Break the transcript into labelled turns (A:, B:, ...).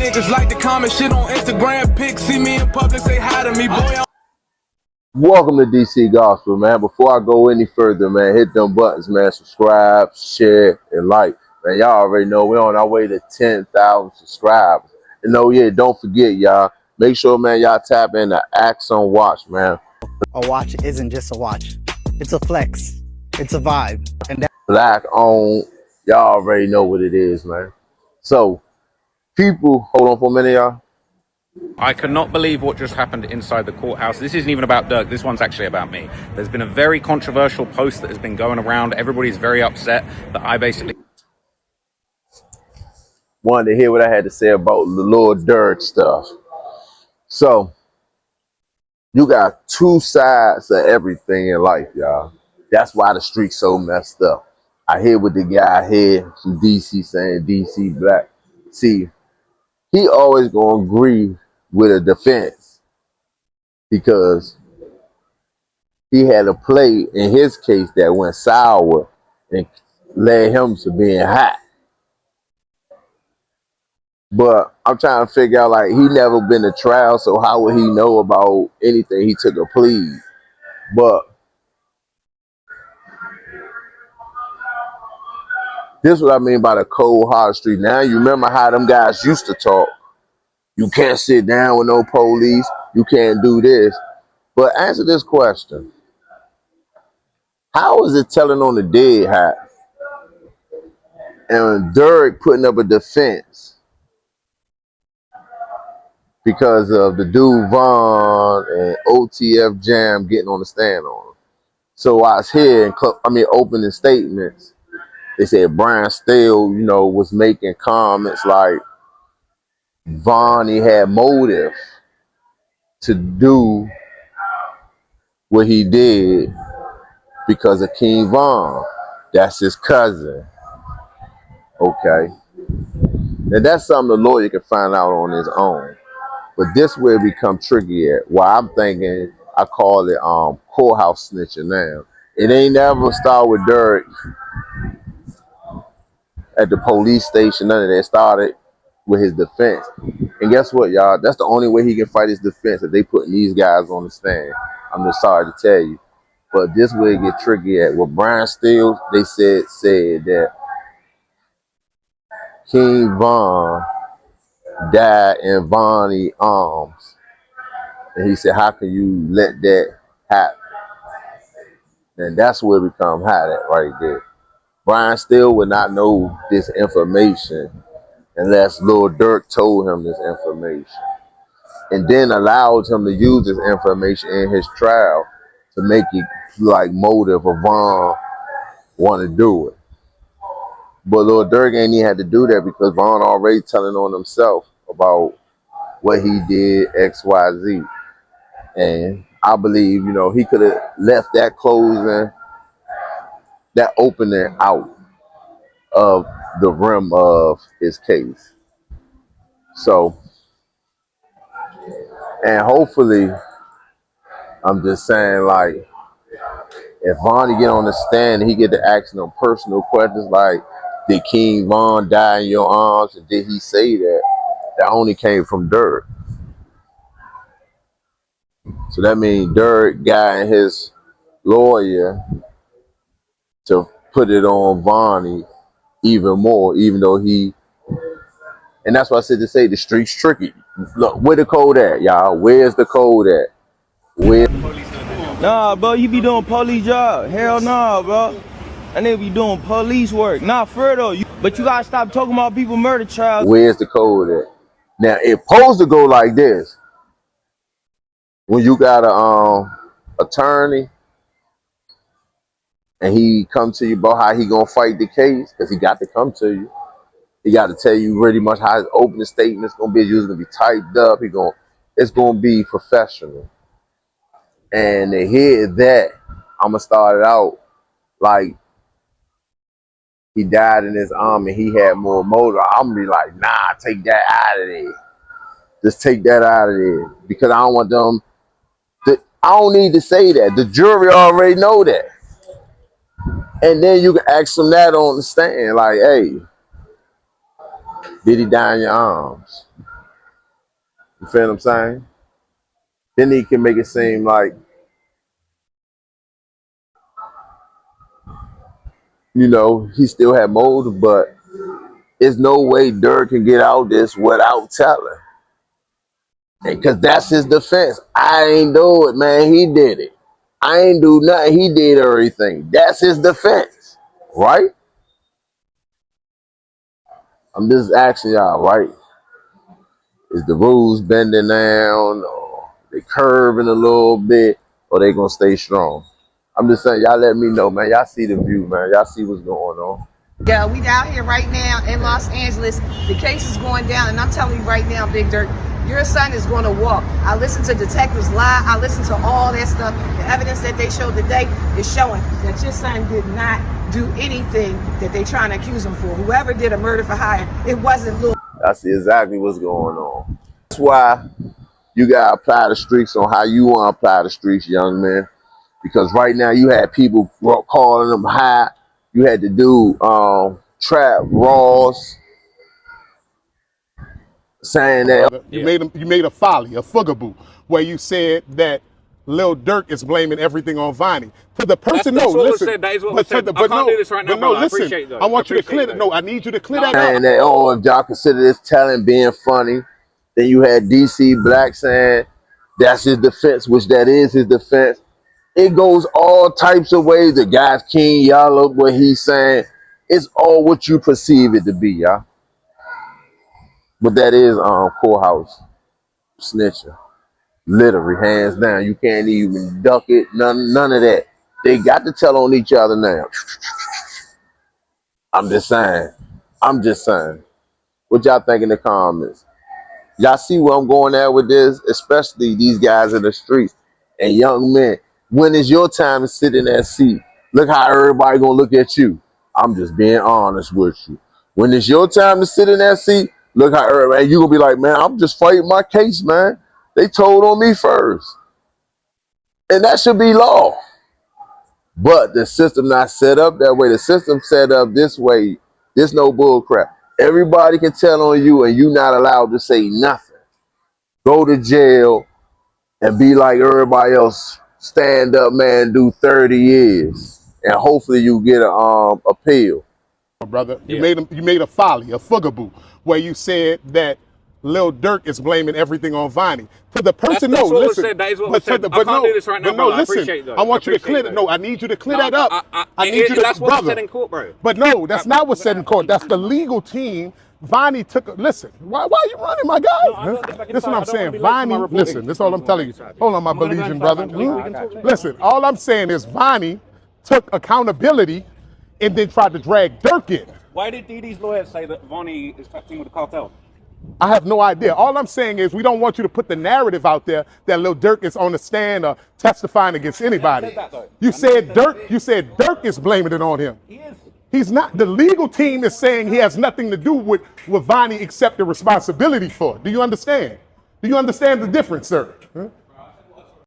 A: niggas like to comment shit on Instagram pics. See me in public, say hi to me, boy.
B: Welcome to DC Gospel, man. Before I go any further, man, hit them buttons, man. Subscribe, share, and like. Man, y'all already know we're on our way to 10,000 subscribers. And oh yeah, don't forget, y'all. Make sure, man, y'all tap in the Axon Watch, man.
C: A watch isn't just a watch. It's a flex. It's a vibe. And that
B: Black on, y'all already know what it is, man. So, people, hold on for a minute, y'all.
D: I cannot believe what just happened inside the courthouse. This isn't even about DURK. This one's actually about me. There's been a very controversial post that has been going around. Everybody's very upset that I basically
B: Wanted to hear what I had to say about the Lord DURK stuff. So, you got two sides of everything in life, y'all. That's why the street's so messed up. I hear what the guy here from DC saying, DC black. See, he always gonna agree with a defense because he had a play in his case that went sour and led him to being hot. But I'm trying to figure out, like, he never been to trial, so how would he know about anything? He took a plea. But this is what I mean by the cold hard street. Now you remember how them guys used to talk. You can't sit down with no police. You can't do this. But answer this question. How is it telling on the dead hot and DURK putting up a defense because of the dude Vaughn and OTF Jam getting on the stand on him? So I was here opening statements. They said Brian Steele, was making comments like Vaughn, he had motive to do what he did because of King Vaughn. That's his cousin. Okay. And that's something the lawyer can find out on his own. But this will become tricky at. Why I'm thinking I call it courthouse snitching now. It ain't never start with DURK at the police station. None of that started with his defense. And guess what, y'all? That's the only way he can fight his defense if they putting these guys on the stand. I'm just sorry to tell you. But this way it get tricky at. With Brian Steele, they said that King Vaughn died in Vonnie's arms. And he said, how can you let that happen? And that's where we come hot at right there. Brian Steele would not know this information unless Lord DURK told him this information. And then allowed him to use this information in his trial to make it like motive of Vaughn want to do it. But Lord DURK ain't even had to do that because Vaughn already telling on himself about what he did, X, Y, Z. And I believe, he could have left that opening out of the rim of his case. So, and hopefully, I'm just saying, like, if Vonnie get on the stand and he get to asking them personal questions like, did King Vaughn die in your arms? And did he say that? That only came from DURK. So that means DURK got his lawyer to put it on Vonnie even more, even though and that's why I said to say the street's tricky. Look, where the code at, y'all? Where's the code at? Where?
E: Nah, bro, you be doing police job. Hell nah, bro. And they be doing police work. Nah, for real though. But you gotta stop talking about people murder trials.
B: Where's the code at? Now, it's supposed to go like this. When you got a attorney and he come to you about how he gonna fight the case, because he got to come to you. He got to tell you pretty much how his opening statement's gonna be. It's usually gonna be typed up. It's gonna be professional. And to hear that, I'm gonna start it out like he died in his arm and he had more motor. I'm gonna be like, nah, take that out of there. Just take that out of there because I don't want them. I don't need to say that. The jury already know that. And then you can ask them that on the stand, like, hey, did he die in your arms? You feel what I'm saying? Then he can make it seem like, you know, he still had motive, but there's no way Dirk can get out this without telling. Because that's his defense. I ain't do it, man. He did it. I ain't do nothing. He did everything. That's his defense, right? I'm just asking y'all, right? Is the rules bending down, or they curving a little bit, or they gonna stay strong? I'm just saying, y'all let me know, man. Y'all see the view, man. Y'all see what's going on.
F: Yeah, we down here right now in Los Angeles. The case is going down, and I'm telling you right now, Big Dirk, your son is going to walk. I listened to detectives lie. I listened to all that stuff. The evidence that they showed today is showing that your son did not do anything that they trying to accuse him for. Whoever did a murder for hire, it wasn't Lil.
B: I see exactly what's going on. That's why you gotta apply the streets on how you want to apply the streets, young man. Because right now you had people calling them high. You had to do Trap Ross saying that.
G: Brother, you made a folly, a fugaboo, where you said that Lil Durk is blaming everything on Vonnie. To the person,
D: That's
G: no,
D: what
G: listen.
D: Was said. That is what
G: but
D: was said. I can't do this right now,
G: but no,
D: brother.
G: listen.
D: I appreciate that.
G: I want you to clear that. No, I need you to clear that
B: saying
G: up.
B: that, oh, if y'all consider this talent being funny, then you had DC Black saying that's his defense, which that is his defense. It goes all types of ways. The guy's king, y'all look what he's saying. It's all what you perceive it to be, y'all. But that is courthouse snitching. Literally, hands down. You can't even duck it. None of that. They got to tell on each other now. I'm just saying. I'm just saying. What y'all think in the comments? Y'all see where I'm going at with this? Especially these guys in the streets and young men. When is your time to sit in that seat? Look how everybody gonna look at you. I'm just being honest with you. When it's your time to sit in that seat, look how everybody, you gonna be like, man, I'm just fighting my case, man. They told on me first. And that should be law. But the system not set up that way. The system set up this way. There's no bull crap. Everybody can tell on you and you not allowed to say nothing. Go to jail and be like everybody else. Stand up, man, do 30 years. And hopefully you get a appeal.
G: Brother, you made a folly, a fugaboo, where you said that Lil Durk is blaming everything on Vonnie. To the person,
D: that's
G: no,
D: what
G: listen.
D: Was said. That is what
G: but
D: was said.
G: I
D: can't do this right now,
G: but no,
D: brother.
G: listen.
D: I appreciate that.
G: I want you to clear that. No, I need you to clear that up. I need you to,
D: that's what's
G: brother.
D: said in court, bro.
G: But no, that's not what's said in court. That's the legal team. Vonnie took. Listen, why are you running, my guy? This is what I'm saying. Vonnie, listen. This is all I'm telling you. Hold on, my Belizean brother. Listen, all I'm saying is Vonnie took accountability and then tried to drag Durk in.
D: Why did DD's lawyers say that Vonnie is touching with the cartel?
G: I have no idea. All I'm saying is we don't want you to put the narrative out there that Lil Durk is on the stand or testifying against anybody. You said Durk is blaming it on him.
D: He is.
G: He's not. The legal team is saying he has nothing to do with Vonnie except the responsibility for it. Do you understand? Do you understand the difference, sir? Huh?